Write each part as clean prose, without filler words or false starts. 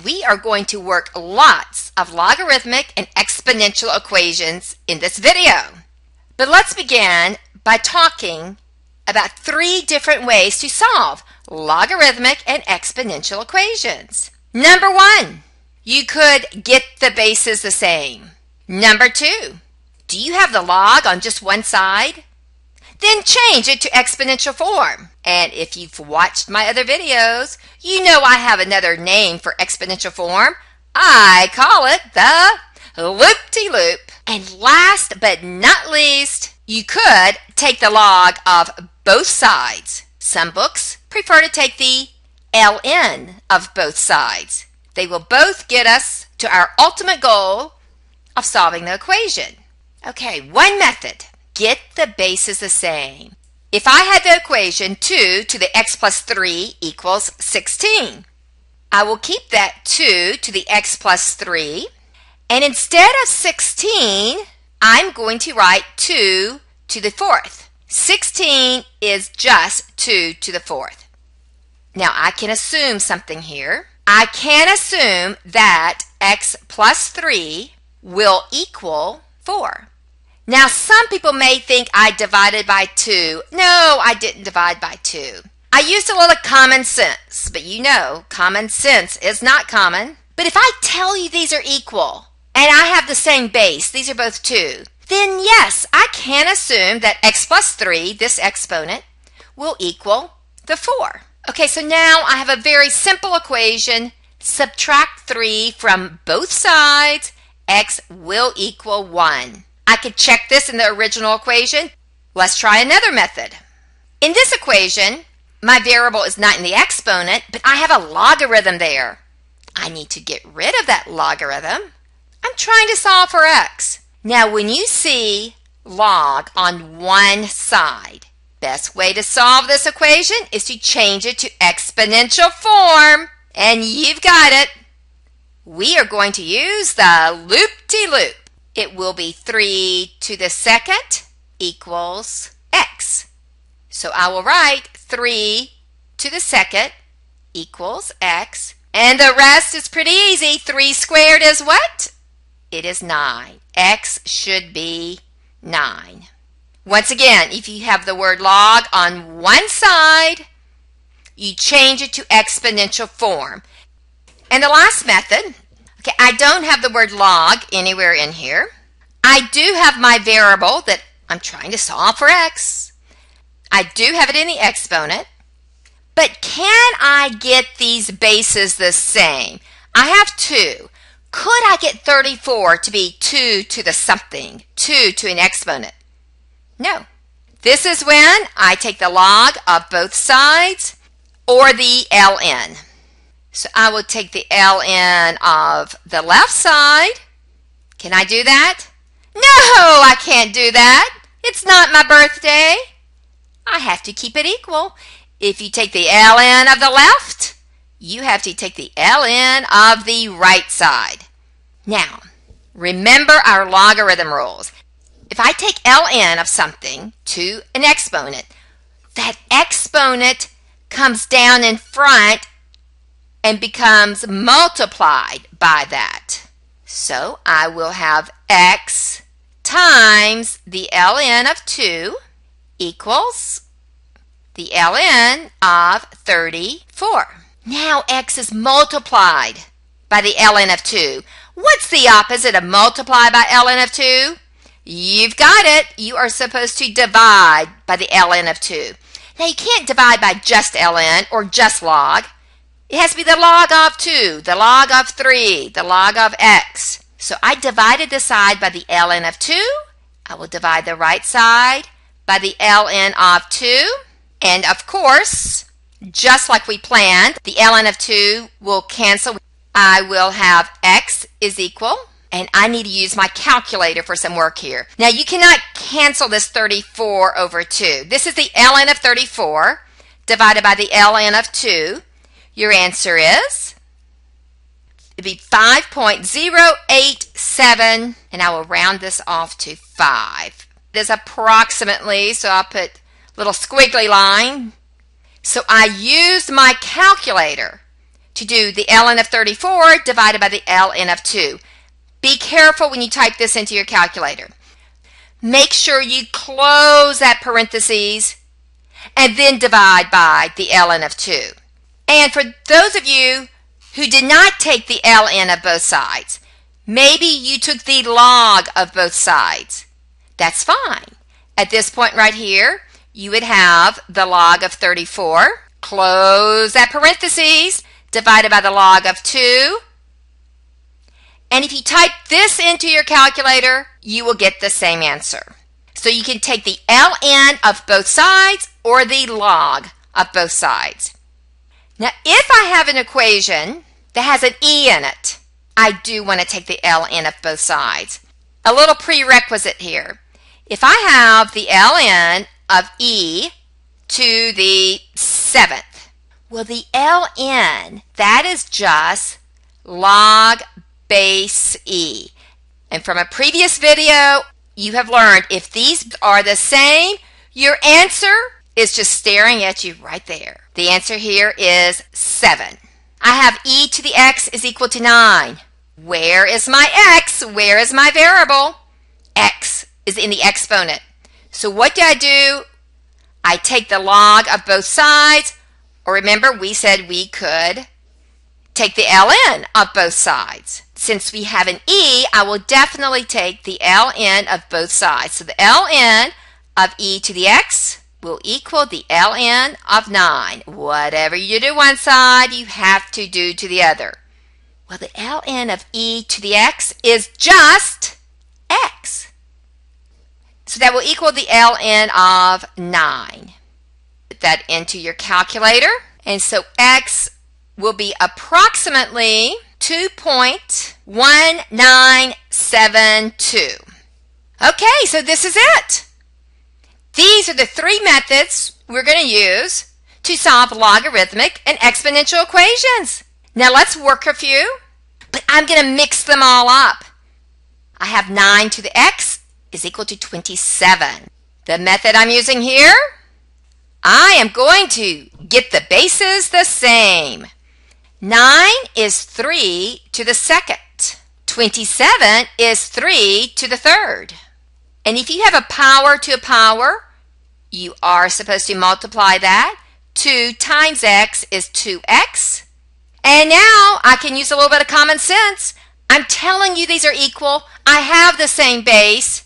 We are going to work lots of logarithmic and exponential equations in this video. But let's begin by talking about 3 different ways to solve logarithmic and exponential equations. Number 1, you could get the bases the same. Number 2, do you have the log on just one side? Then change it to exponential form. And if you've watched my other videos, you know I have another name for exponential form. I call it the loop-de-loop. And last but not least, you could take the log of both sides. Some books prefer to take the ln of both sides. They will both get us to our ultimate goal of solving the equation. Okay, one method. Get the bases the same. If I had the equation 2 to the x plus 3 equals 16, I will keep that 2 to the x plus 3, and instead of 16, I'm going to write 2 to the 4th. 16 is just 2 to the 4th. Now I can assume something here. I can assume that x plus 3 will equal 4. Now, some people may think I divided by 2. No, I didn't divide by 2. I used a little common sense, but you know, common sense is not common. But if I tell you these are equal, and I have the same base, these are both 2, then yes, I can assume that x plus 3, this exponent, will equal the 4. Okay, so now I have a very simple equation. Subtract 3 from both sides, x will equal 1. I could check this in the original equation. Let's try another method. In this equation, my variable is not in the exponent, but I have a logarithm there. I need to get rid of that logarithm. I'm trying to solve for x. Now, when you see log on one side, best way to solve this equation is to change it to exponential form. And you've got it. We are going to use the loop-de-loop. It will be 3 to the 2nd equals x. So I will write 3 to the 2nd equals x. And the rest is pretty easy. 3 squared is what? It is 9. X should be 9. Once again, if you have the word log on one side, you change it to exponential form. And the last method, okay, I don't have the word log anywhere in here. I do have my variable that I'm trying to solve for x. I do have it in the exponent. But can I get these bases the same? I have 2. Could I get 34 to be 2 to the something, 2 to an exponent? No. This is when I take the log of both sides or the ln. So I will take the ln of the left side. Can I do that? No, I can't do that. It's not my birthday. I have to keep it equal. If you take the ln of the left, you have to take the ln of the right side. Now, remember our logarithm rules. If I take ln of something to an exponent, that exponent comes down in front and becomes multiplied by that. So I will have x times the ln of 2 equals the ln of 34. Now x is multiplied by the ln of 2. What's the opposite of multiply by ln of 2? You've got it. You are supposed to divide by the ln of 2. Now you can't divide by just ln or just log. It has to be the log of 2, the log of 3, the log of x. So I divided the side by the ln of 2. I will divide the right side by the ln of 2. And of course, just like we planned, the ln of 2 will cancel. I will have x is equal, and I need to use my calculator for some work here. Now you cannot cancel this 34 over 2. This is the ln of 34 divided by the ln of 2. Your answer is, it'd be 5.087, and I will round this off to 5. It is approximately, so I'll put a little squiggly line. So I used my calculator to do the ln of 34 divided by the ln of 2. Be careful when you type this into your calculator. Make sure you close that parentheses and then divide by the ln of 2. And for those of you who did not take the ln of both sides, maybe you took the log of both sides. That's fine. At this point right here, you would have the log of 34, close that parentheses, divided by the log of 2. And if you type this into your calculator, you will get the same answer. So you can take the ln of both sides or the log of both sides. Now, if I have an equation that has an e in it, I do want to take the ln of both sides. A little prerequisite here. If I have the ln of e to the 7th, well, the ln, that is just log base e. And from a previous video, you have learned if these are the same, your answer is just staring at you right there. The answer here is 7. I have e to the x is equal to 9. Where is my x? Where is my variable? X is in the exponent. So what do? I take the log of both sides, or remember we said we could take the ln of both sides. Since we have an e, I will definitely take the ln of both sides. So the ln of e to the x will equal the ln of 9. Whatever you do one side, you have to do to the other. Well, the ln of e to the x is just x. So that will equal the ln of 9. Put that into your calculator. And so x will be approximately 2.1972. Okay, so this is it. These are the three methods we're going to use to solve logarithmic and exponential equations. Now let's work a few, but I'm going to mix them all up. I have 9 to the x is equal to 27. The method I'm using here, I am going to get the bases the same. 9 is 3 to the 2nd. 27 is 3 to the 3rd. And if you have a power to a power, you are supposed to multiply that. 2 times x is 2x. And now I can use a little bit of common sense. I'm telling you these are equal. I have the same base.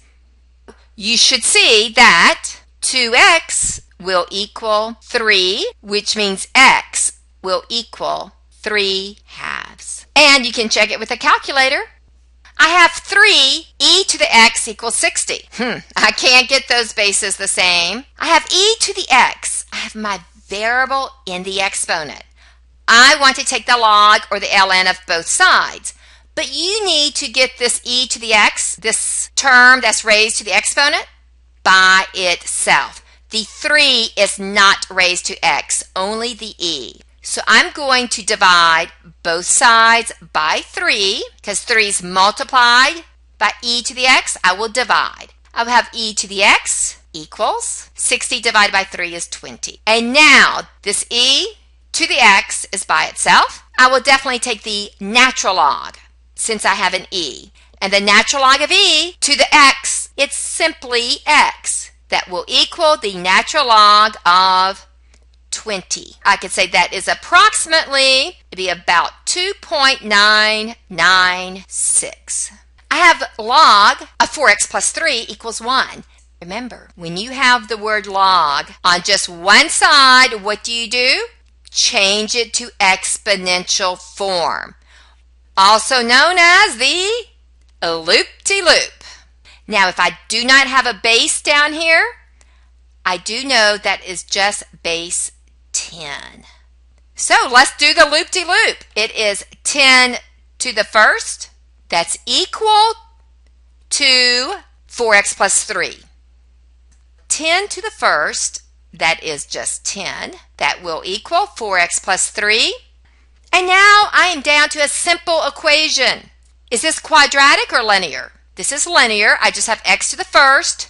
You should see that 2x will equal 3, which means x will equal 3/2. And you can check it with a calculator. I have 3 e to the x equals 60. I can't get those bases the same. I have e to the x. I have my variable in the exponent. I want to take the log or the ln of both sides. But you need to get this e to the x, this term that's raised to the exponent, by itself. The 3 is not raised to x, only the e. So I'm going to divide both sides by 3, because 3 is multiplied by e to the x. I will divide. I will have e to the x equals 60 divided by 3 is 20. And now this e to the x is by itself. I will definitely take the natural log since I have an e. And the natural log of e to the x, it's simply x. That will equal the natural log of 20. I could say that is approximately, it'd be about 2.996. I have log of 4x plus 3 equals 1. Remember, when you have the word log on just one side, what do? Change it to exponential form, also known as the loop-de-loop. Now, if I do not have a base down here, I do know that is just base 10. So let's do the loop-de-loop. It is 10 to the 1st. That's equal to 4x plus 3. 10 to the 1st, that is just 10. That will equal 4x plus 3. And now I am down to a simple equation. Is this quadratic or linear? This is linear. I just have x to the 1st.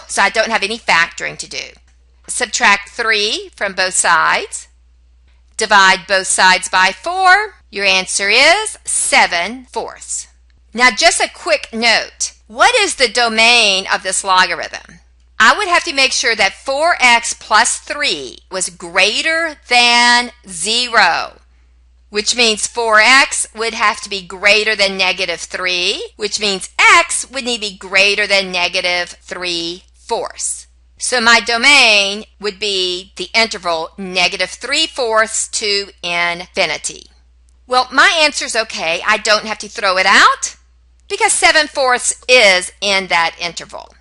So I don't have any factoring to do. Subtract 3 from both sides. divide both sides by 4. Your answer is 7/4. Now just a quick note. What is the domain of this logarithm? I would have to make sure that 4x plus 3 was greater than 0, which means 4x would have to be greater than -3, which means x would need to be greater than -3/4. So my domain would be the interval -3/4 to infinity. Well, my answer is okay. I don't have to throw it out because 7/4 is in that interval.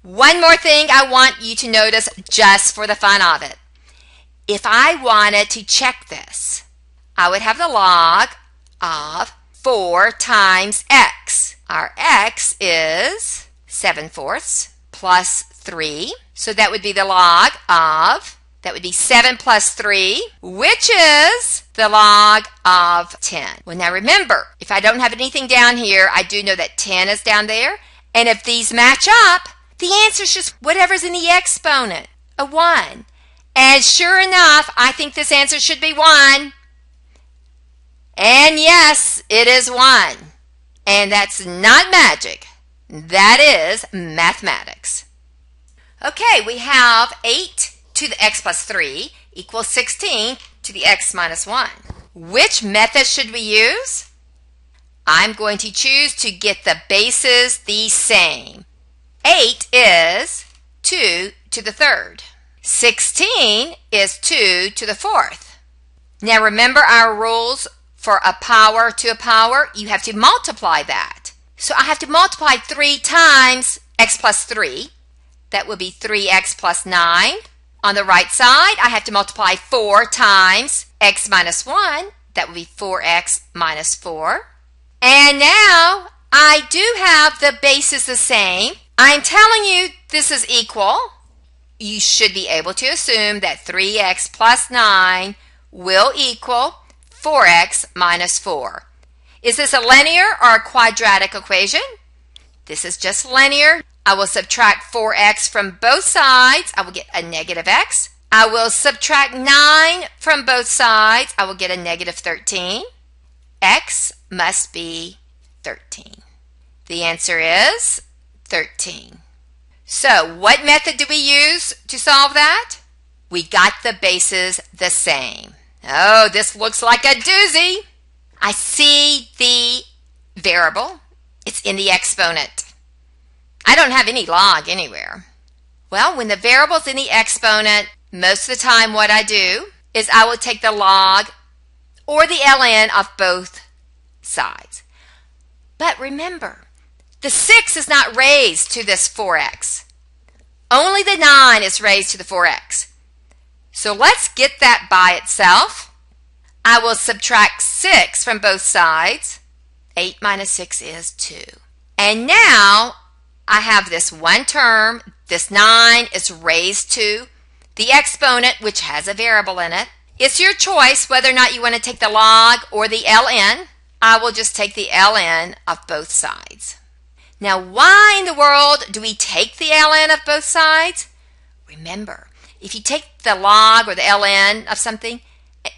One more thing I want you to notice just for the fun of it. If I wanted to check this, I would have the log of 4 times x. Our x is 7/4 plus 3. So that would be the log of, that would be 7 plus 3, which is the log of 10. Well, now remember, if I don't have anything down here, I do know that 10 is down there. And if these match up, the answer is just whatever's in the exponent, a 1. And sure enough, I think this answer should be 1. And yes, it is 1. And that's not magic. That is mathematics. Okay, we have 8 to the x plus 3 equals 16 to the x minus 1. Which method should we use? I'm going to choose to get the bases the same. 8 is 2 to the 3rd. 16 is 2 to the 4th. Now remember our rules for a power to a power? You have to multiply that. So I have to multiply 3 times x plus 3. That would be 3x plus 9. On the right side, I have to multiply 4 times x minus 1. That would be 4x minus 4. And now I do have the bases the same. I'm telling you this is equal. You should be able to assume that 3x plus 9 will equal 4x minus 4. Is this a linear or a quadratic equation? This is just linear. I will subtract 4x from both sides. I will get a negative x. I will subtract 9 from both sides. I will get a negative 13. X must be 13. The answer is 13. So what method do we use to solve that? We got the bases the same. Oh, this looks like a doozy. I see the variable. It's in the exponent. I don't have any log anywhere. Well, when the variable's in the exponent, most of the time what I do is I will take the log or the ln of both sides. But remember, the 6 is not raised to this 4x. Only the 9 is raised to the 4x. So let's get that by itself. I will subtract 6 from both sides. 8 minus 6 is 2. And now I have this one term. This 9 is raised to the exponent, which has a variable in it. It's your choice whether or not you want to take the log or the ln. I will just take the ln of both sides. Now, why in the world do we take the ln of both sides? Remember, if you take the log or the ln of something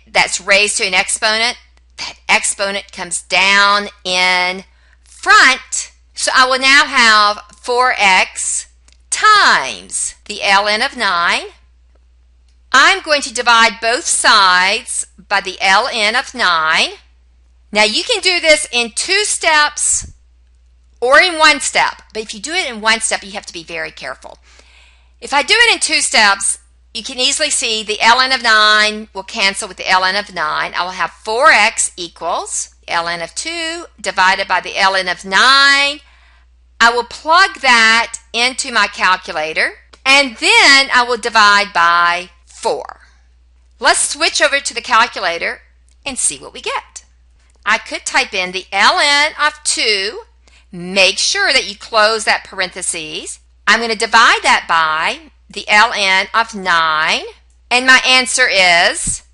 that's raised to an exponent, that exponent comes down in front. So I will now have 4x times the ln of 9. I'm going to divide both sides by the ln of 9. Now you can do this in 2 steps or in 1 step. But if you do it in 1 step, you have to be very careful. If I do it in 2 steps, you can easily see the ln of 9 will cancel with the ln of 9. I will have 4x equals ln of 2 divided by the ln of 9. I will plug that into my calculator, and then I will divide by 4. Let's switch over to the calculator and see what we get. I could type in the ln of 2. Make sure that you close that parentheses. I'm going to divide that by the ln of 9, and my answer is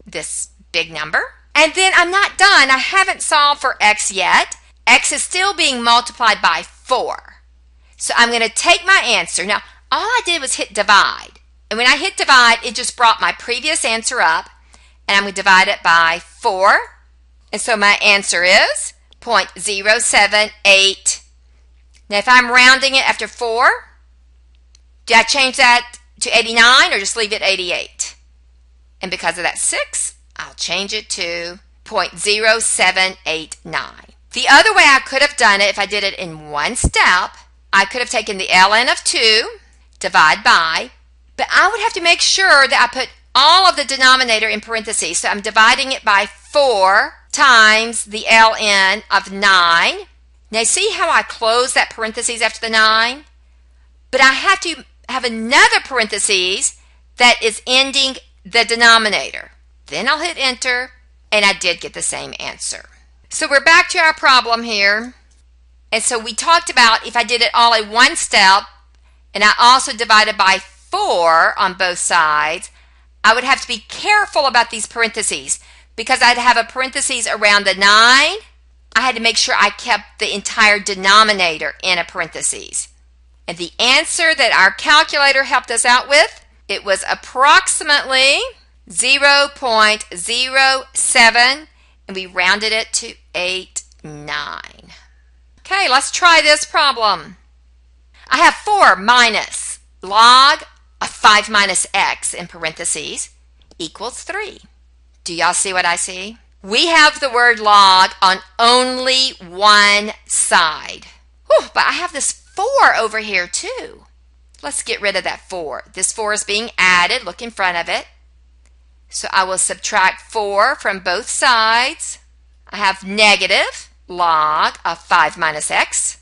this big number. And then I'm not done. I haven't solved for x yet. X is still being multiplied by 4. So I'm going to take my answer. Now, all I did was hit divide. And when I hit divide, it just brought my previous answer up. and I'm going to divide it by 4. And so my answer is 0.078. Now if I'm rounding it after 4, do I change that to 89 or just leave it 88? And because of that 6, I'll change it to 0.0789. The other way I could have done it, if I did it in one step, I could have taken the ln of 2, divide by, but I would have to make sure that I put all of the denominator in parentheses. So I'm dividing it by 4 times the ln of 9. Now see how I close that parentheses after the 9? But I have to have another parentheses that is ending the denominator. Then I'll hit enter, and I did get the same answer. So we're back to our problem here. And so we talked about if I did it all in one step, and I also divided by 4 on both sides, I would have to be careful about these parentheses because I'd have a parentheses around the 9. I had to make sure I kept the entire denominator in a parentheses. And the answer that our calculator helped us out with, it was approximately 0.07, and we rounded it to 89. Okay, let's try this problem. I have 4 minus log of 5 minus x in parentheses equals 3. Do y'all see what I see? We have the word log on only one side. Whew, but I have this 4 over here too. Let's get rid of that 4. This 4 is being added. Look in front of it. So I will subtract 4 from both sides. I have negative log of 5 minus x.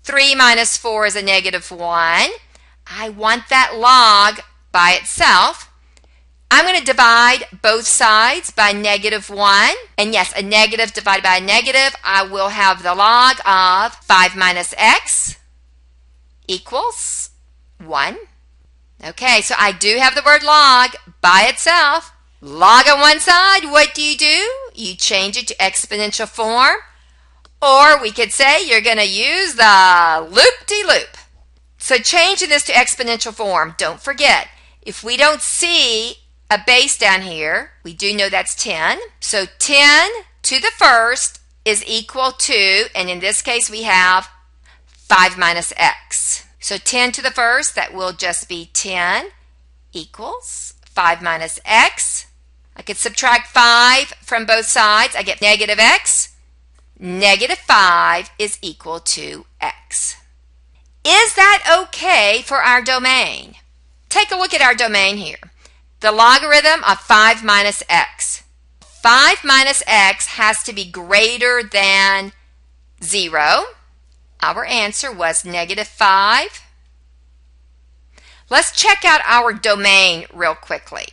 3 minus 4 is a negative 1. I want that log by itself. I'm going to divide both sides by negative 1. And yes, a negative divided by a negative, I will have the log of 5 minus x equals 1. Okay, so I do have the word log by itself. Log on one side, what do? You change it to exponential form. Or we could say you're going to use the loop-de-loop. So changing this to exponential form, don't forget, if we don't see a base down here, we do know that's 10. So 10 to the first is equal to, and in this case we have 5 minus x. So 10 to the first, that will just be 10 equals 5 minus x. I could subtract 5 from both sides. I get negative x. Negative 5 is equal to x. Is that okay for our domain? Take a look at our domain here. The logarithm of 5 minus x. 5 minus x has to be greater than 0. Our answer was negative 5. Let's check out our domain real quickly.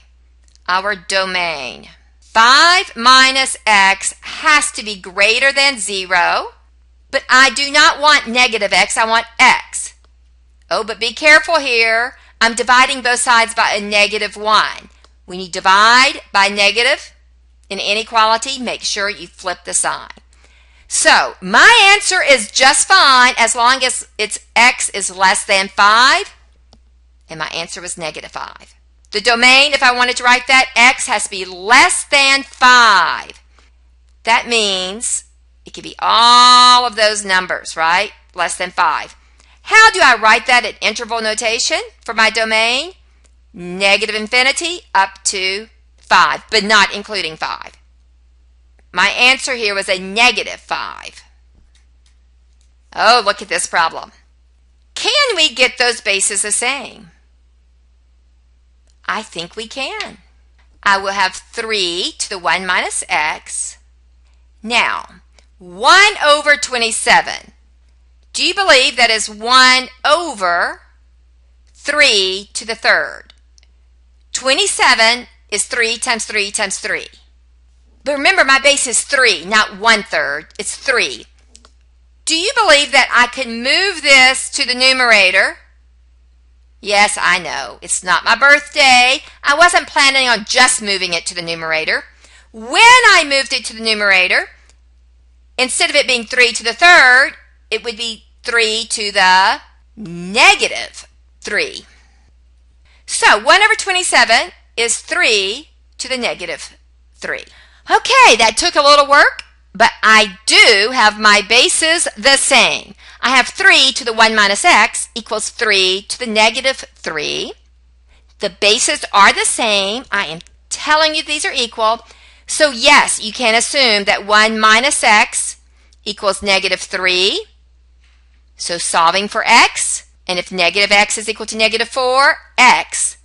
Our domain. 5 minus x has to be greater than 0, but I do not want negative x, I want x. Oh, but be careful here. I'm dividing both sides by a negative 1. When you divide by negative in inequality, make sure you flip the sign. So my answer is just fine as long as its x is less than 5, and my answer was negative 5. The domain, if I wanted to write that, x has to be less than 5. That means it could be all of those numbers, right? Less than 5. How do I write that in interval notation for my domain? Negative infinity up to 5, but not including 5. My answer here was a negative 5. Oh, look at this problem. Can we get those bases the same? I think we can. I will have 3 to the 1 minus x. Now, 1 over 27. Do you believe that is 1 over 3 to the third? 27 is 3 times 3 times 3. But remember, my base is 3, not 1/3. It's 3. Do you believe that I can move this to the numerator? Yes, I know. It's not my birthday. I wasn't planning on just moving it to the numerator. When I moved it to the numerator, instead of it being 3 to the third, it would be 3 to the negative 3. So 1 over 27 is 3 to the negative 3. Okay, that took a little work, but I do have my bases the same. I have 3 to the 1 minus x equals 3 to the negative 3. The bases are the same. I am telling you these are equal. So yes, you can assume that 1 minus x equals negative 3. So solving for x, and if negative x is equal to negative 4, x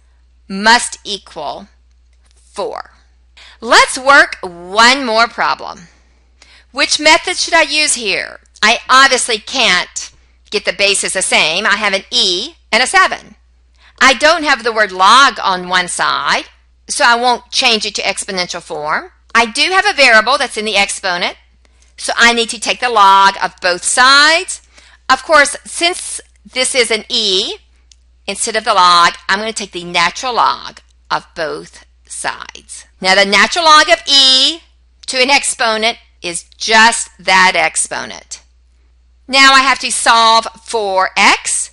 must equal 4. Let's work one more problem. Which method should I use here? I obviously can't get the bases the same. I have an e and a 7. I don't have the word log on one side, so I won't change it to exponential form. I do have a variable that's in the exponent, so I need to take the log of both sides. Of course, since this is an e, instead of the log, I'm going to take the natural log of both sides. Now, the natural log of e to an exponent is just that exponent. Now I have to solve for x.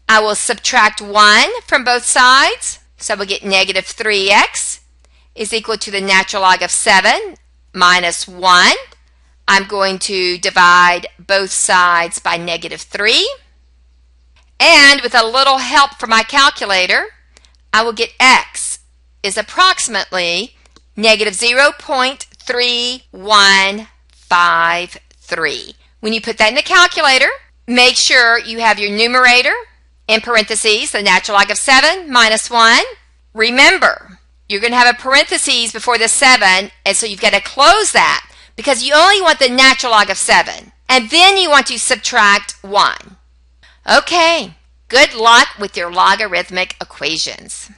I will subtract 1 from both sides, so we'll get negative 3x is equal to the natural log of 7 minus 1. I'm going to divide both sides by negative 3. And with a little help from my calculator, I will get x is approximately negative 0.3153. When you put that in the calculator, make sure you have your numerator in parentheses, the natural log of 7 minus 1. Remember, you're going to have a parentheses before the 7, and so you've got to close that because you only want the natural log of 7. And then you want to subtract 1. Okay, good luck with your logarithmic equations.